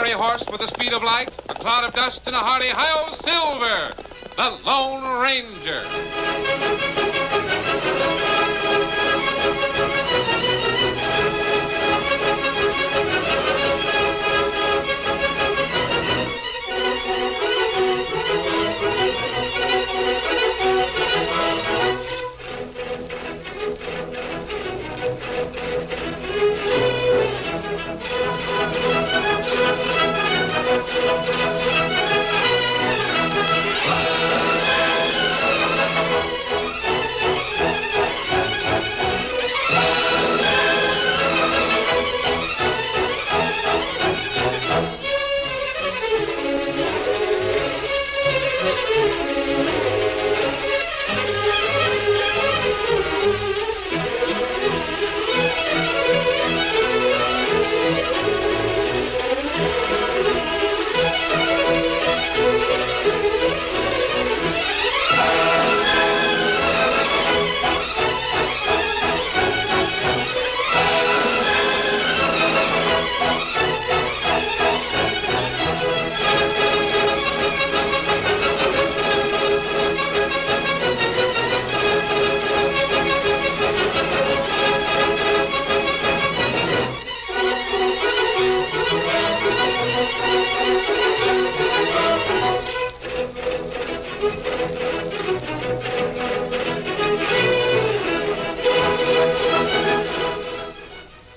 fiery horse with the speed of light, a cloud of dust, and a hearty hi-yo Silver, the Lone Ranger.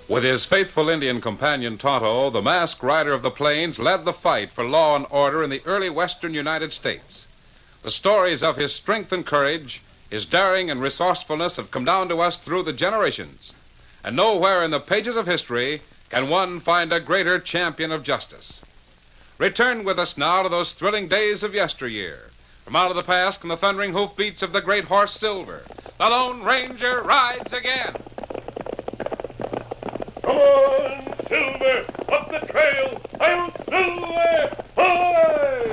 With his faithful Indian companion Tonto, the masked rider of the plains led the fight for law and order in the early western United States. The stories of his strength and courage, his daring and resourcefulness have come down to us through the generations. And nowhere in the pages of history can one find a greater champion of justice. Return with us now to those thrilling days of yesteryear. From out of the past come the thundering hoofbeats of the great horse Silver. The Lone Ranger rides again. Come on, Silver, up the trail. I'm Silver. Hi!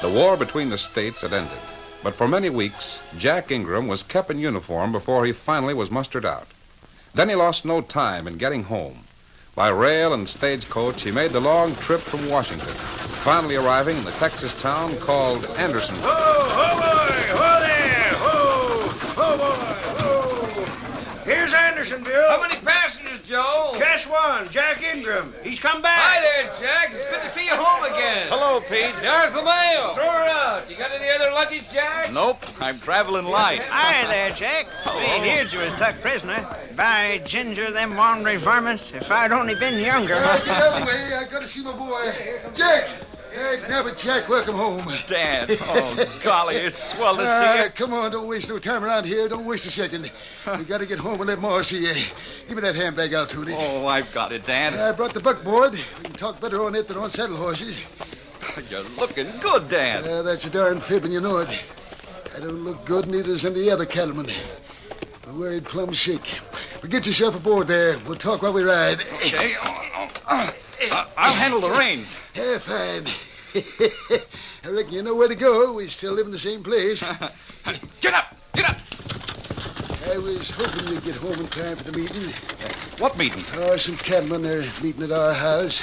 The war between the states had ended, but for many weeks, Jack Ingram was kept in uniform before he finally was mustered out. Then he lost no time in getting home. By rail and stagecoach, he made the long trip from Washington, finally arriving in the Texas town called Anderson. Ho, ho, boy! Ho there! Ho! Ho, boy! Ho! Here's Andersonville. How many passengers, Joe? Just one, Jack Ingram. He's come back. Hi there, Jack. It's good to see you home again. Hello, Pete. There's the mail. Throw her out. You got any other luggage, Jack? Nope, I'm traveling light. Hi there, Jack. We heard you was tuck prisoner. By ginger, them ornery varmints. If I'd only been younger. Get out of the way. I gotta see my boy. Jack! Hey, nab it, Jack. Welcome home. Dad, oh, golly, it's swell to see you. Come on, don't waste no time around here. Don't waste a second. We gotta get home and let Ma see you. Give me that handbag out, Tootie. Oh, I've got it, Dad. I brought the buckboard. We can talk better on it than on saddle horses. You're looking good, Dad. That's a darn fib, and you know it. I don't look good, neither does any other cattleman. I'm worried plumb sick. Well, get yourself aboard there. We'll talk while we ride. Okay. I'll handle the reins. Yeah, fine. I reckon you know where to go. We still live in the same place. Get up! Get up! I was hoping you'd get home in time for the meeting. What meeting? Oh, some cattlemen are meeting at our house.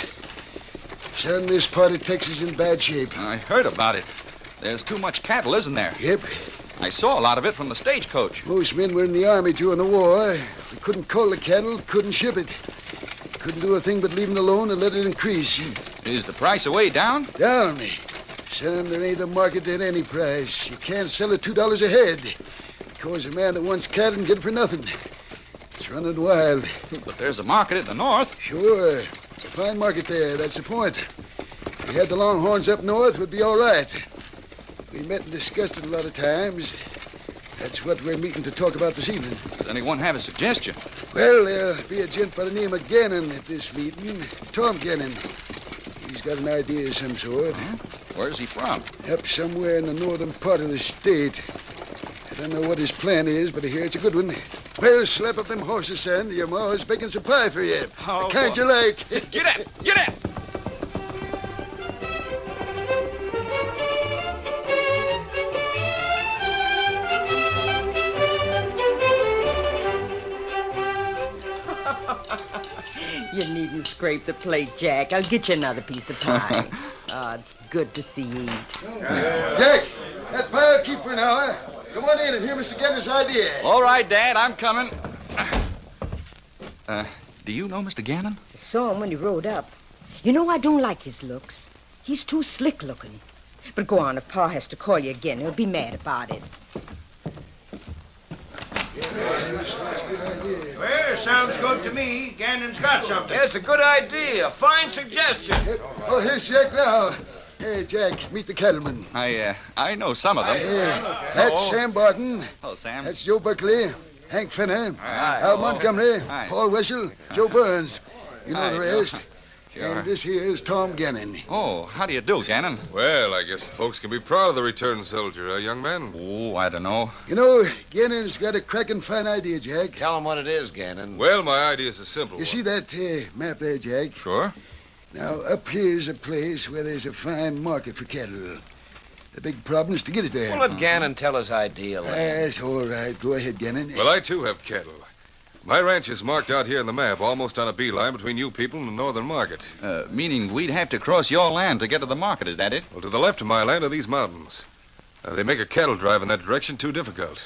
Son, this part of Texas is in bad shape. I heard about it. There's too much cattle, isn't there? Yep. I saw a lot of it from the stagecoach. Most men were in the army during the war. We couldn't cull the cattle, couldn't ship it. Couldn't do a thing but leave it alone and let it increase. Is the price away down? Down. Son, there ain't a market at any price. You can't sell it $2 a head. Because a man that wants cattle can get it for nothing. It's running wild. But there's a market in the north. Sure. It's a fine market there. That's the point. If we had the Longhorns up north, we'd be all right. We met and discussed it a lot of times. That's what we're meeting to talk about this evening. Does anyone have a suggestion? Well, there'll be a gent by the name of Gannon at this meeting. Tom Gannon. He's got an idea of some sort. Huh? Where's he from? Up somewhere in the northern part of the state. I don't know what his plan is, but I hear it's a good one. Well, slap up them horses, son. Your ma's baking some pie for you. Oh, the kind boy. you like. Get up! Get up! you scrape the plate, Jack. I'll get you another piece of pie. Oh, it's good to see you eat. Jack, that pie'll keep for an hour. Come on in and hear Mr. Gannon's idea. All right, Dad, I'm coming. Do you know Mr. Gannon? I saw him when he rode up. You know, I don't like his looks. He's too slick looking. But go on, if Pa has to call you again, he'll be mad about it. Well, sounds good to me. Gannon's got something. That's a good idea. A fine suggestion. Oh, here's Jack now. Hey, Jack, meet the cattleman. I know some of them. That's Sam Barton. Hello, Sam. That's Joe Buckley, Hank Fenner, Hi. Al Montgomery, Hi. Paul Wessel, Joe Burns. You know Hi, the Joe. rest. Sure. And this here is Tom Gannon. Oh, how do you do, Gannon? Well, I guess folks can be proud of the returned soldier, young man. Oh, I don't know. You know, Gannon's got a cracking fine idea, Jack. Tell him what it is, Gannon. Well, my idea is a simple You one. see that map there, Jack? Sure. Now, up here's a place where there's a fine market for cattle. The big problem is to get it there. Well, let Gannon tell his idea. That's all right. Go ahead, Gannon. Well, I, too, have cattle. My ranch is marked out here in the map, almost on a beeline between you people and the northern market. Meaning we'd have to cross your land to get to the market, is that it? Well, to the left of my land are these mountains. They make a cattle drive in that direction too difficult.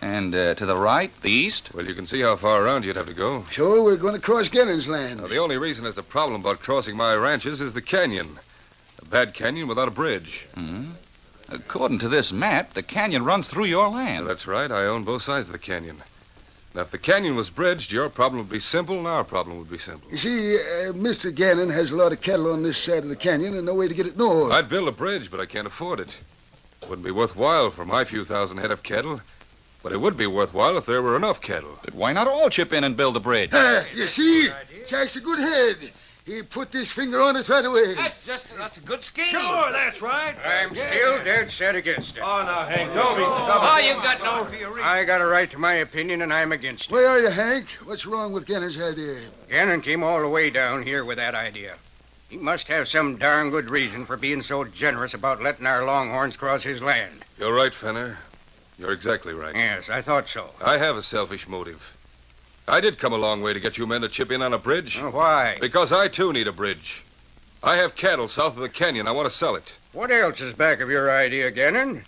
And to the right, the east? Well, you can see how far around you'd have to go. So we're going to cross Gannon's land. Now, the only reason there's a problem about crossing my ranches is the canyon. A bad canyon without a bridge. Hmm. According to this map, the canyon runs through your land. That's right. I own both sides of the canyon. Now, if the canyon was bridged, your problem would be simple, and our problem would be simple. You see, Mr. Gannon has a lot of cattle on this side of the canyon and no way to get it north. I'd build a bridge, but I can't afford it. It wouldn't be worthwhile for my few thousand head of cattle, but it would be worthwhile if there were enough cattle. But why not all chip in and build the bridge? You see, Jack's a good head. He put his finger on it right away. That's a good scheme. Sure, that's right. I'm still dead set against it. Oh, now, Hank, don't be stubborn. Oh, you got no... I got a right to my opinion, and I'm against it. Where are you, Hank? What's wrong with Gannon's idea? Gannon came all the way down here with that idea. He must have some darn good reason for being so generous about letting our Longhorns cross his land. You're right, Fenner. You're exactly right. Yes, I thought so. I have a selfish motive. I did come a long way to get you men to chip in on a bridge. Why? Because I, too, need a bridge. I have cattle south of the canyon. I want to sell it. What else is back of your idea, Gannon?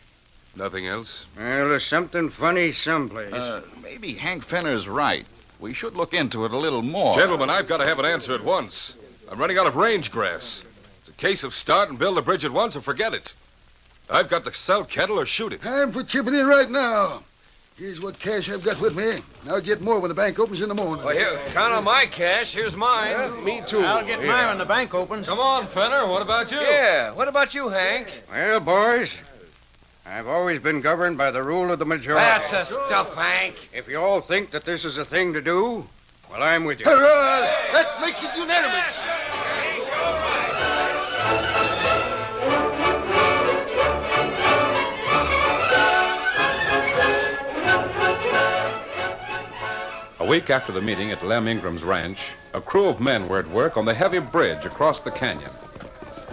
Nothing else. Well, there's something funny someplace. Maybe Hank Fenner's right. We should look into it a little more. Gentlemen, I've got to have an answer at once. I'm running out of range grass. It's a case of start and build the bridge at once or forget it. I've got to sell cattle or shoot it. I'm for chipping in right now. Here's what cash I've got with me. I'll get more when the bank opens in the morning. Well, here, count on my cash. Here's mine. Me too. I'll get mine when the bank opens. Come on, Fenner. What about you? Yeah, what about you, Hank? Well, boys, I've always been governed by the rule of the majority. That's the stuff, Hank. If you all think that this is a thing to do, well, I'm with you. Hurrah! That makes it unanimous. A week after the meeting at Lem Ingram's ranch, a crew of men were at work on the heavy bridge across the canyon.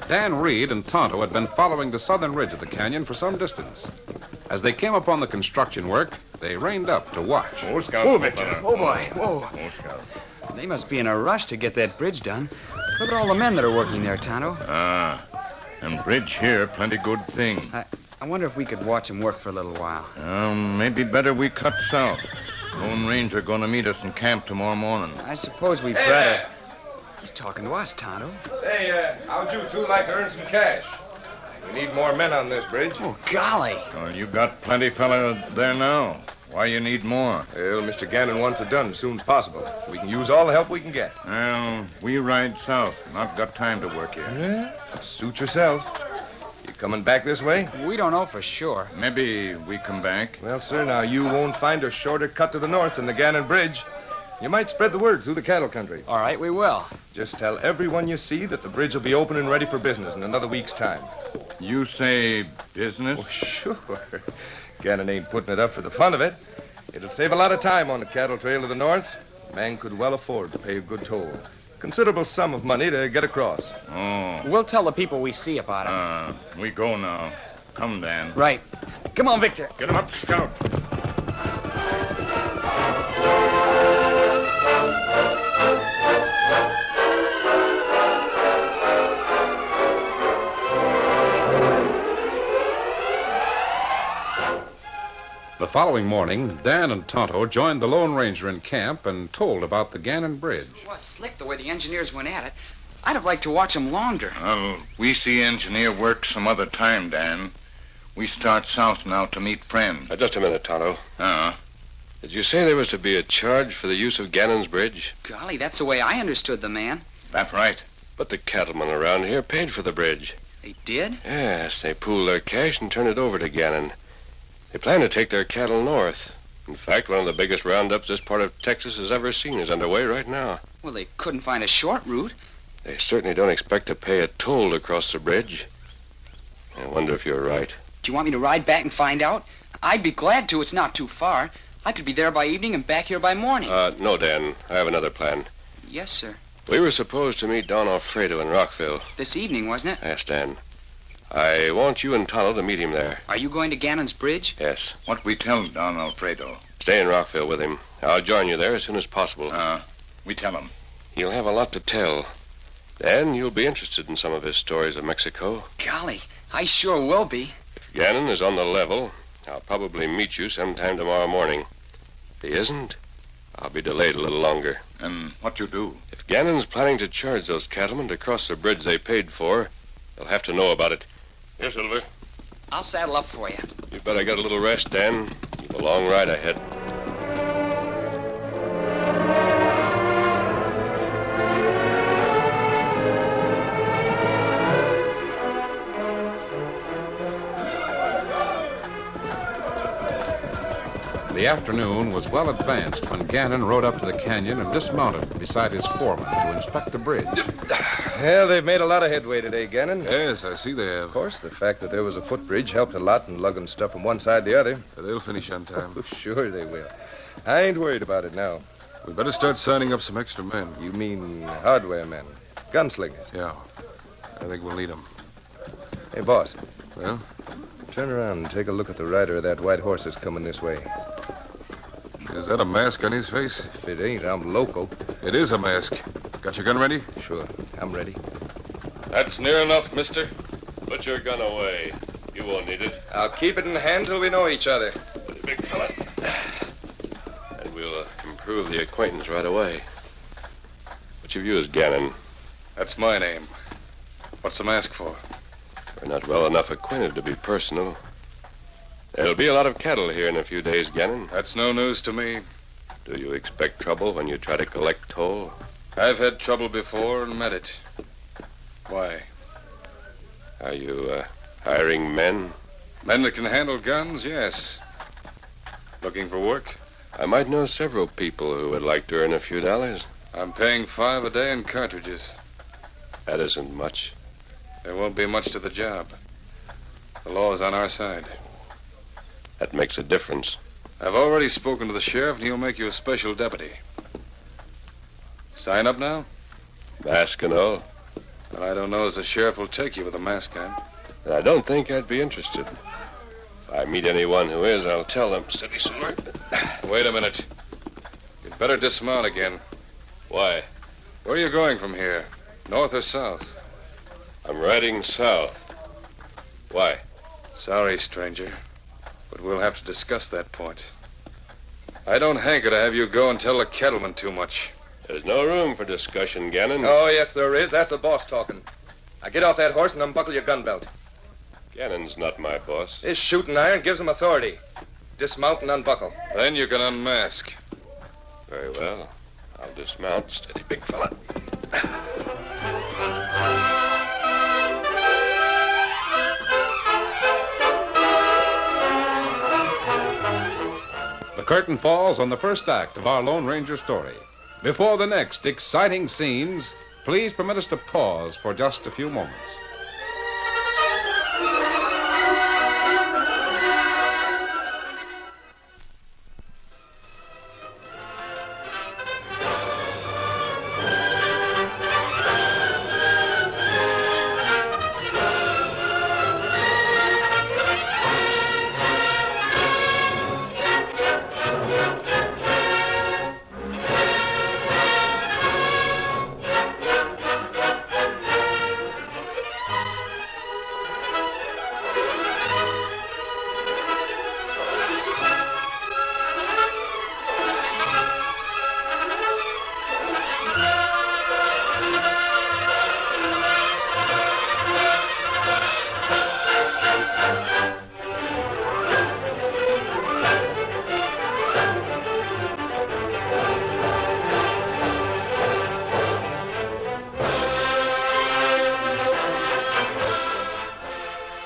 Dan Reed and Tonto had been following the southern ridge of the canyon for some distance. As they came upon the construction work, they reined up to watch. Move it. Oh, boy. Whoa. They must be in a rush to get that bridge done. Look at all the men that are working there, Tonto. And bridge here, plenty good thing. I wonder if we could watch them work for a little while. Maybe better we cut south. Lone Ranger going to meet us in camp tomorrow morning. I suppose we'd better... He's talking to us, Tonto. Hey, how'd you two like to earn some cash? We need more men on this bridge. Oh, golly. Well, you got plenty fella there now. Why you need more? Well, Mr. Gannon wants it done as soon as possible. We can use all the help we can get. Well, we ride south. Not got time to work here. Yeah? Suit yourself. You coming back this way? We don't know for sure. Maybe we come back. Well, sir, now you won't find a shorter cut to the north than the Gannon Bridge. You might spread the word through the cattle country. All right, we will. Just tell everyone you see that the bridge will be open and ready for business in another week's time. You say business? Oh, sure. Gannon ain't putting it up for the fun of it. It'll save a lot of time on the cattle trail to the north. A man could well afford to pay a good toll. Considerable sum of money to get across. Oh. We'll tell the people we see about it. We go now. Come, Dan. Right. Come on, Victor. Get him up, Scout. following morning, Dan and Tonto joined the Lone Ranger in camp and told about the Gannon Bridge. It was slick the way the engineers went at it. I'd have liked to watch them longer. Well, we see engineer work some other time, Dan. We start south now to meet friends. Just a minute, Tonto. Did you say there was to be a charge for the use of Gannon's bridge? Golly, that's the way I understood the man. That's right. But the cattlemen around here paid for the bridge. They did? Yes, they pooled their cash and turned it over to Gannon. They plan to take their cattle north. In fact, one of the biggest roundups this part of Texas has ever seen is underway right now. Well, they couldn't find a short route. They certainly don't expect to pay a toll to cross the bridge. I wonder if you're right. Do you want me to ride back and find out? I'd be glad to. It's not too far. I could be there by evening and back here by morning. No, Dan. I have another plan. Yes, sir. We were supposed to meet Don Alfredo in Rockville. This evening, wasn't it? Yes, Dan. I want you and Tonto to meet him there. Are you going to Gannon's Bridge? Yes. What we tell Don Alfredo? Stay in Rockville with him. I'll join you there as soon as possible. We tell him. He'll have a lot to tell. Dan, you'll be interested in some of his stories of Mexico. Golly, I sure will be. If Gannon is on the level, I'll probably meet you sometime tomorrow morning. If he isn't, I'll be delayed a little longer. And what you do? If Gannon's planning to charge those cattlemen to cross the bridge they paid for, they'll have to know about it. Here, Silver. I'll saddle up for you. You better get a little rest, Dan. You've a long ride ahead. The afternoon was well advanced when Gannon rode up to the canyon and dismounted beside his foreman to inspect the bridge. Well, they've made a lot of headway today, Gannon. Yes, I see they have. Of course, the fact that there was a footbridge helped a lot in lugging stuff from one side to the other. But they'll finish on time. Oh, sure they will. I ain't worried about it now. We better start signing up some extra men. You mean hardware men? Gunslingers? Yeah. I think we'll need them. Hey, boss. Well? Turn around and take a look at the rider of that white horse that's coming this way. Is that a mask on his face? If it ain't, I'm loco. It is a mask. Got your gun ready? Sure. I'm ready. That's near enough, mister. Put your gun away. You won't need it. I'll keep it in hand till we know each other. Big fella. And we'll improve the acquaintance right away. What's your view is Gannon? That's my name. What's the mask for? We're not well enough acquainted to be personal. There'll be a lot of cattle here in a few days, Gannon. That's no news to me. Do you expect trouble when you try to collect toll? I've had trouble before and met it. Why? Are you, hiring men? Men that can handle guns, yes. Looking for work? I might know several people who would like to earn a few dollars. I'm paying $5 a day in cartridges. That isn't much. There won't be much to the job. The law is on our side. That makes a difference. I've already spoken to the sheriff, and he'll make you a special deputy. Sign up now? Mask and all. Well, I don't know as the sheriff will take you with a mask on. I don't think I'd be interested. If I meet anyone who is, I'll tell them. Steady, Silver. Wait a minute. You'd better dismount again. Why? Where are you going from here? North or south? I'm riding south. Why? Sorry, stranger. But we'll have to discuss that point. I don't hanker to have you go and tell the cattlemen too much. There's no room for discussion, Gannon. Oh, yes, there is. That's the boss talking. Now get off that horse and unbuckle your gun belt. Gannon's not my boss. His shooting iron gives him authority. Dismount and unbuckle. Then you can unmask. Very well. I'll dismount. Steady, big fella. The curtain falls on the first act of our Lone Ranger story. Before the next exciting scenes, please permit us to pause for just a few moments.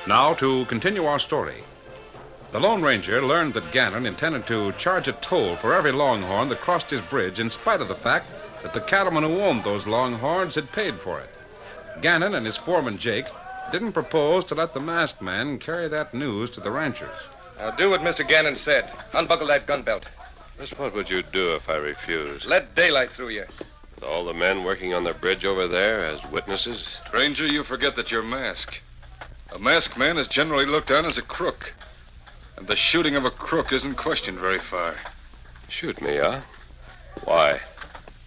Now, to continue our story. The Lone Ranger learned that Gannon intended to charge a toll for every Longhorn that crossed his bridge, in spite of the fact that the cattleman who owned those Longhorns had paid for it. Gannon and his foreman, Jake, didn't propose to let the masked man carry that news to the ranchers. Now, do what Mr. Gannon said. Unbuckle that gun belt. Just what would you do if I refused? Let daylight through you. With all the men working on the bridge over there as witnesses? Ranger, you forget that you're masked. A masked man is generally looked on as a crook. And the shooting of a crook isn't questioned very far. Shoot me, huh? Why?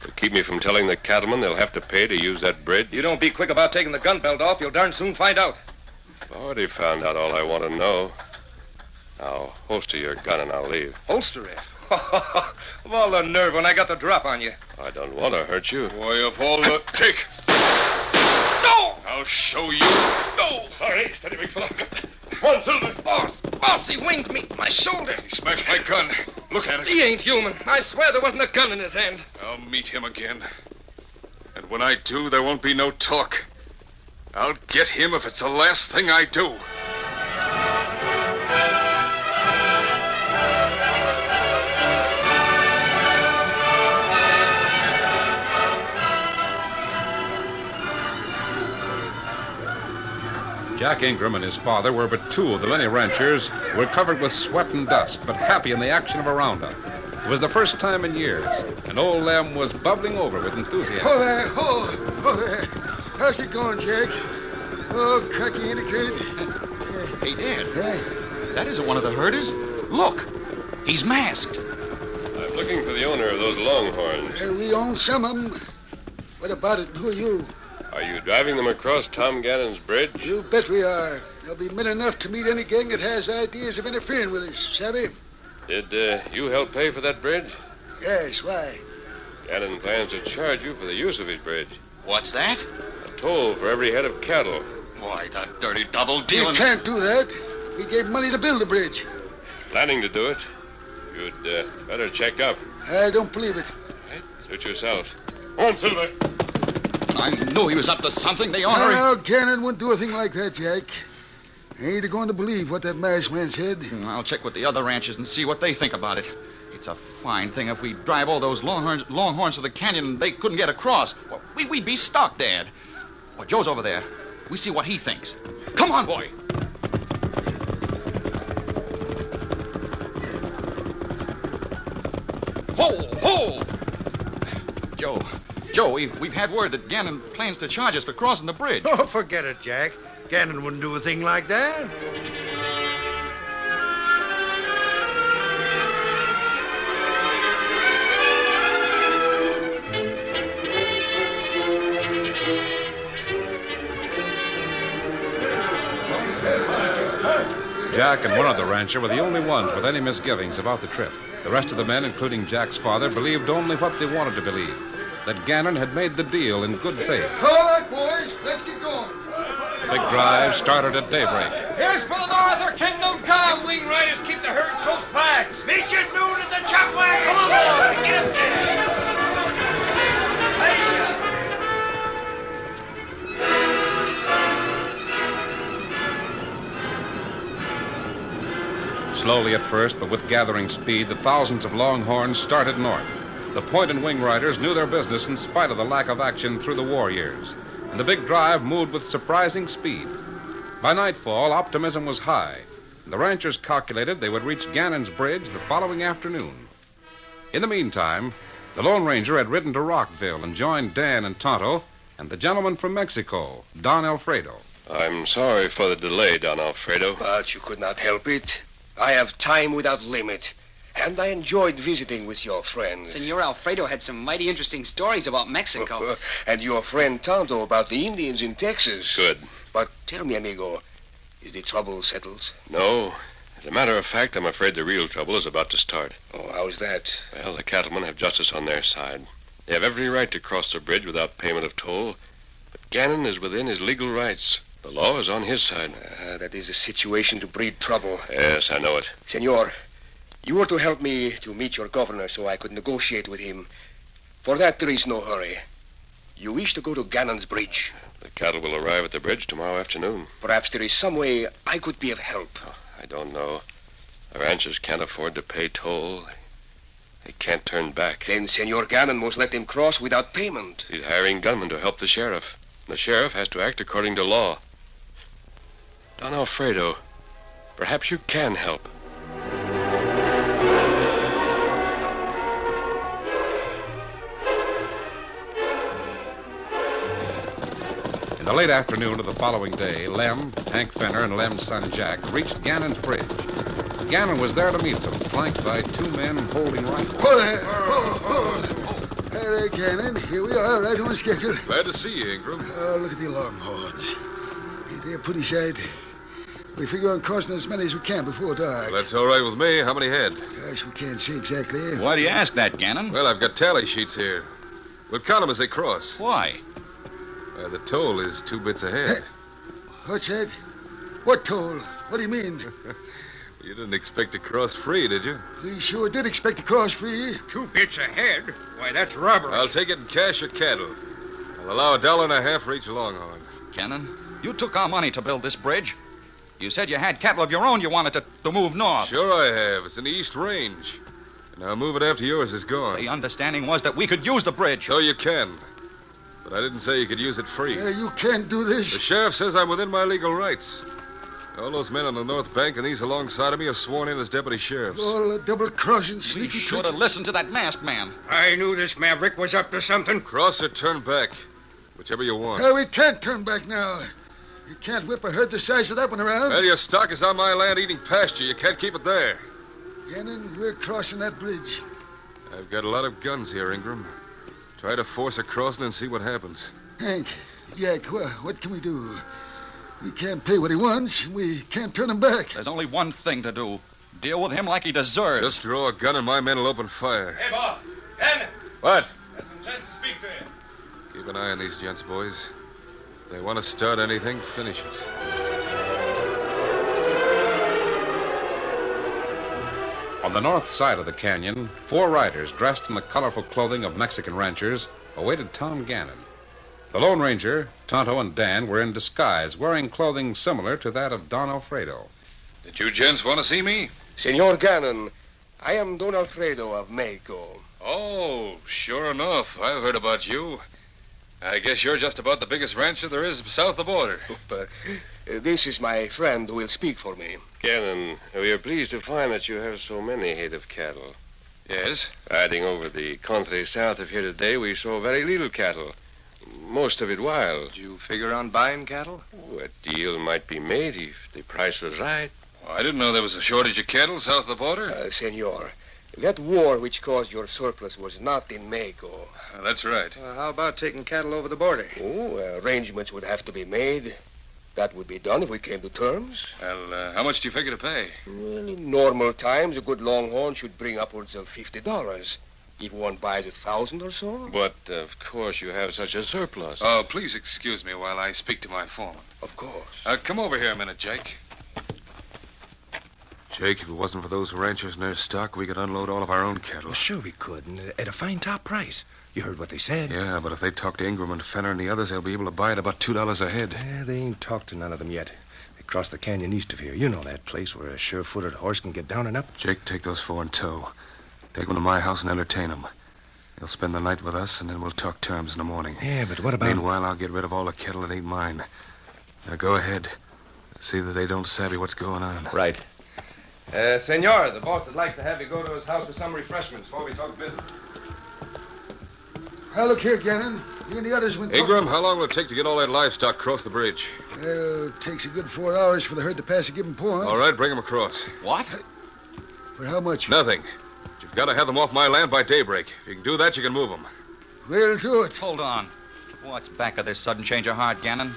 To keep me from telling the cattlemen they'll have to pay to use that bridge? You don't be quick about taking the gun belt off, you'll darn soon find out. I've already found out all I want to know. Now, holster your gun and I'll leave. Holster it? Of all the nerve when I got the drop on you. I don't want to hurt you. Boy, of all the... Take! No! I'll show you. No! Sorry. Steady, big fella. Come on, Silver. Boss, he winged me. My shoulder. He smashed my gun. Look at it. He ain't human. I swear there wasn't a gun in his hand. I'll meet him again. And when I do, there won't be no talk. I'll get him if it's the last thing I do. Jack Ingram and his father were but two of the many ranchers who were covered with sweat and dust, but happy in the action of a roundup. It was the first time in years, and old Lem was bubbling over with enthusiasm. Oh, there. Oh, there. How's it going, Jack? Oh, cracky ain't it good? Hey, Dad. Hey. That isn't one of the herders. Look. He's masked. I'm looking for the owner of those Longhorns. We own some of them. What about it? Who are you? Are you driving them across Tom Gannon's bridge? You bet we are. There'll be men enough to meet any gang that has ideas of interfering with us, savvy? Did you help pay for that bridge? Yes, why? Gannon plans to charge you for the use of his bridge. What's that? A toll for every head of cattle. Why, that dirty double You dealing. can't do that. We gave money to build the bridge. Planning to do it. You'd better check up. I don't believe it. Suit yourself. Come on, Silver. I knew he was up to something. The owner... No, Gannon wouldn't do a thing like that, Jack. I ain't going to believe what that masked man said. I'll check with the other ranchers and see what they think about it. It's a fine thing if we drive all those longhorns to the canyon and they couldn't get across. Well, we'd be stuck, Dad. Well, Joe's over there. We see what he thinks. Come on, boy. Ho! Joe, we've had word that Gannon plans to charge us for crossing the bridge. Oh, forget it, Jack. Gannon wouldn't do a thing like that. Jack and one other rancher were the only ones with any misgivings about the trip. The rest of the men, including Jack's father, believed only what they wanted to believe, that Gannon had made the deal in good faith. All right, boys, let's get going. The big drive started at daybreak. Here's for the north, our kingdom come. Wing riders keep the herd close packed. Meet you at noon at the chuck wagon. Come on, boy. Get up there. Slowly at first, but with gathering speed, the thousands of Longhorns started north. The Point and Wing Riders knew their business in spite of the lack of action through the war years, and the big drive moved with surprising speed. By nightfall, optimism was high, and the ranchers calculated they would reach Gannon's Bridge the following afternoon. In the meantime, the Lone Ranger had ridden to Rockville and joined Dan and Tonto and the gentleman from Mexico, Don Alfredo. I'm sorry for the delay, Don Alfredo. But you could not help it. I have time without limit, and I enjoyed visiting with your friend. Senor Alfredo had some mighty interesting stories about Mexico. And your friend Tonto about the Indians in Texas. Good. But tell me, amigo, is the trouble settled? No. As a matter of fact, I'm afraid the real trouble is about to start. Oh, how's that? Well, the cattlemen have justice on their side. They have every right to cross the bridge without payment of toll. But Gannon is within his legal rights. The law is on his side. That is a situation to breed trouble. Yes, I know it. Senor, you were to help me to meet your governor so I could negotiate with him. For that, there is no hurry. You wish to go to Gannon's Bridge. The cattle will arrive at the bridge tomorrow afternoon. Perhaps there is some way I could be of help. I don't know. The ranchers can't afford to pay toll. They can't turn back. Then Senor Gannon must let them cross without payment. He's hiring gunmen to help the sheriff. The sheriff has to act according to law. Don Alfredo, perhaps you can help. In the late afternoon of the following day, Lem, Hank Fenner, and Lem's son Jack reached Gannon's bridge. Gannon was there to meet them, flanked by two men holding rifles. Hold there. Hey there, Gannon. Here we are, right on schedule. Glad to see you, Ingram. Oh, look at the Longhorns. They're pretty sight. We figure on crossing as many as we can before dark. Well, that's all right with me. How many head? Gosh, we can't see exactly. Why do you ask that, Gannon? Well, I've got tally sheets here. We'll count them as they cross. Why? The toll is 2 bits ahead. What's that? What toll? What do you mean? You didn't expect to cross free, did you? We sure did expect to cross free. 2 bits ahead? Why, that's robbery. I'll take it in cash or cattle. I'll allow $1.50 for each Longhorn. Gannon, you took our money to build this bridge. You said you had cattle of your own you wanted to move north. Sure I have. It's in the East Range. And I'll move it after yours is gone. The understanding was that we could use the bridge. So you can. But I didn't say you could use it free. You can't do this. The sheriff says I'm within my legal rights. All those men on the north bank and these alongside of me have sworn in as deputy sheriffs. All the double-crossing We sneaky should have listened to that masked man. I knew this maverick was up to something. Cross or turn back. Whichever you want. We can't turn back now. You can't whip a herd the size of that one around. Well, your stock is on my land eating pasture. You can't keep it there. Gannon, we're crossing that bridge. I've got a lot of guns here, Ingram. Try to force a crossing and see what happens. Hank, Jack, what can we do? We can't pay what he wants, and we can't turn him back. There's only one thing to do. Deal with him like he deserves. Just draw a gun and my men will open fire. Hey, boss. Gannon. What? There's some chance to speak to you. Keep an eye on these gents, boys. If they want to start anything, finish it. On the north side of the canyon, 4 riders dressed in the colorful clothing of Mexican ranchers awaited Tom Gannon. The Lone Ranger, Tonto, and Dan were in disguise, wearing clothing similar to that of Don Alfredo. Did you gents want to see me? Senor Gannon, I am Don Alfredo of Mexico. Oh, sure enough. I've heard about you. I guess you're just about the biggest rancher there is south of the border. This is my friend who will speak for me. Gannon, we are pleased to find that you have so many head of cattle. Yes? Riding over the country south of here today, we saw very little cattle. Most of it wild. Did you figure on buying cattle? A deal might be made if the price was right. Well, I didn't know there was a shortage of cattle south of the border. Senor, that war which caused your surplus was not in Mexico. That's right. How about taking cattle over the border? Arrangements would have to be made. That would be done if we came to terms. Well, how much do you figure to pay? Well, in normal times, a good Longhorn should bring upwards of $50. If one buys 1,000 or so. But, of course, you have such a surplus. Oh, please excuse me while I speak to my foreman. Of course. Come over here a minute, Jake. Jake, if it wasn't for those ranchers and their stock, we could unload all of our own cattle. Well, sure we could, and at a fine top price. You heard what they said. Yeah, but if they talk to Ingram and Fenner and the others, they'll be able to buy it about $2 a head. Yeah, they ain't talked to none of them yet. They crossed the canyon east of here. You know that place where a sure-footed horse can get down and up. Jake, take those 4 in tow. Take them to my house and entertain them. They'll spend the night with us, and then we'll talk terms in the morning. Yeah, but what about... Meanwhile, I'll get rid of all the cattle that ain't mine. Now, go ahead. See that they don't savvy what's going on. Right. Senor, the boss would like to have you go to his house for some refreshments before we talk business. Now, look here, Gannon. You and the others went... Ingram, how long will it take to get all that livestock across the bridge? Well, it takes a good 4 hours for the herd to pass a given point. All right, bring them across. What? For how much? Nothing. But you've got to have them off my land by daybreak. If you can do that, you can move them. We'll do it. Hold on. What's back of this sudden change of heart, Gannon?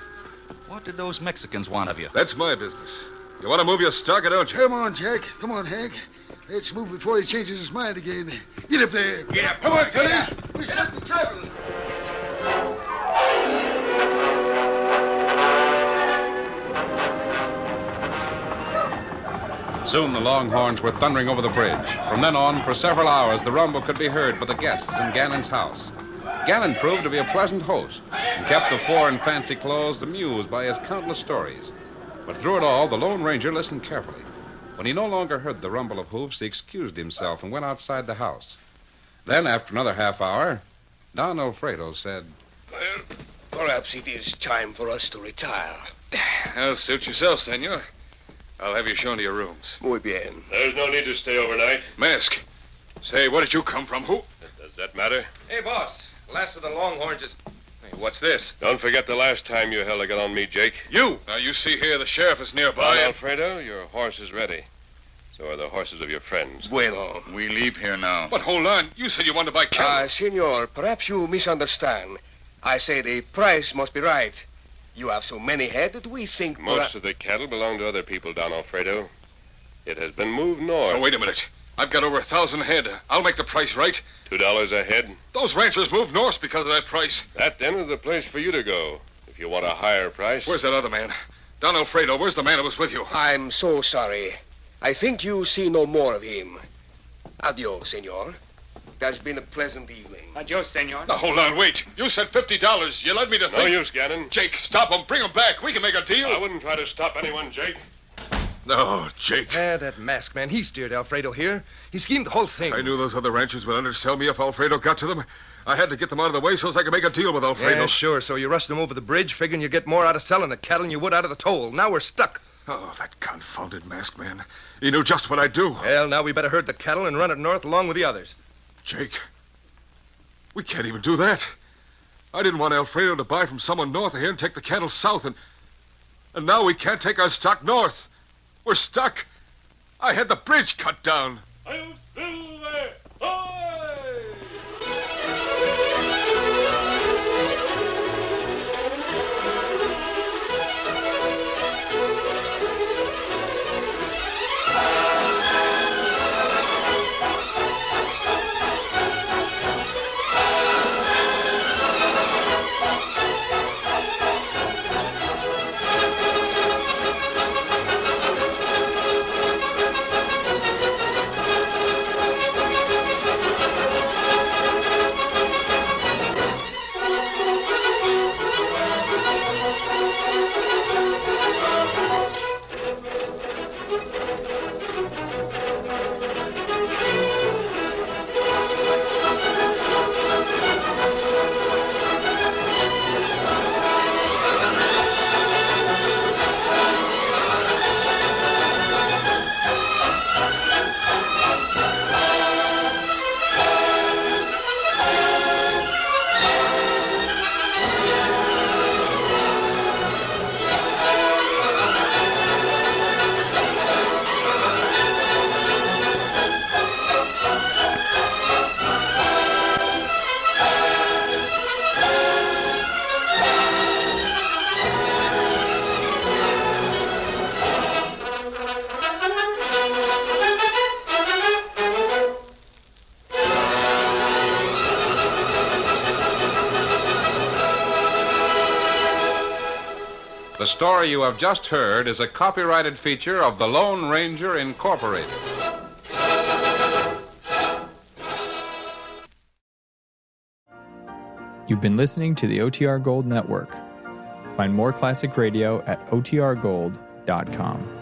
What did those Mexicans want of you? That's my business. You want to move your stock or don't you? Come on, Jack. Come on, Hank. Let's move before he changes his mind again. Get up there. Get up. Come on, fellas. We set the travel. Soon the Longhorns were thundering over the bridge. From then on, for several hours, the rumble could be heard by the guests in Gannon's house. Gannon proved to be a pleasant host and kept the four in fancy clothes amused by his countless stories. But through it all, the Lone Ranger listened carefully. When he no longer heard the rumble of hoofs, he excused himself and went outside the house. Then, after another half hour, Don Alfredo said, Well, perhaps it is time for us to retire. Suit yourself, senor. I'll have you shown to your rooms. Muy bien. There's no need to stay overnight. Mask. Say, where did you come from? Who? Does that matter? Hey, boss. Last of the Longhorns is... Hey, what's this? Don't forget the last time you held a gun on me, Jake. You! Now, you see here, the sheriff is nearby. Don Alfredo, your horse is ready. So are the horses of your friends. Bueno. We leave here now. But hold on. You said you wanted to buy cattle. Senor, perhaps you misunderstand. I say the price must be right. You have so many head that we think... Most of the cattle belong to other people, Don Alfredo. It has been moved north. Oh, wait a minute. I've got over 1,000 head. I'll make the price right. $2 a head. Those ranchers moved north because of that price. That, then, is the place for you to go, if you want a higher price. Where's that other man? Don Alfredo, where's the man who was with you? I'm so sorry. I think you see no more of him. Adios, senor. It has been a pleasant evening. Adios, senor. Now, hold on, wait. You said $50. You led me to think... No use, Gannon. Jake, stop him. Bring him back. We can make a deal. I wouldn't try to stop anyone, Jake. No, Jake. That masked man, he steered Alfredo here. He schemed the whole thing. I knew those other ranchers would undersell me if Alfredo got to them. I had to get them out of the way so as I could make a deal with Alfredo. Yeah, sure. So you rushed them over the bridge, figuring you'd get more out of selling the cattle than you would out of the toll. Now we're stuck. Oh, that confounded masked man. He knew just what I'd do. Well, now we better herd the cattle and run it north along with the others. Jake, we can't even do that. I didn't want Alfredo to buy from someone north of here and take the cattle south, and now we can't take our stock north. We're stuck. I had the bridge cut down. I'll Silver! Ahoy! The story you have just heard is a copyrighted feature of the Lone Ranger Incorporated. You've been listening to the OTR Gold Network. Find more classic radio at otrgold.com.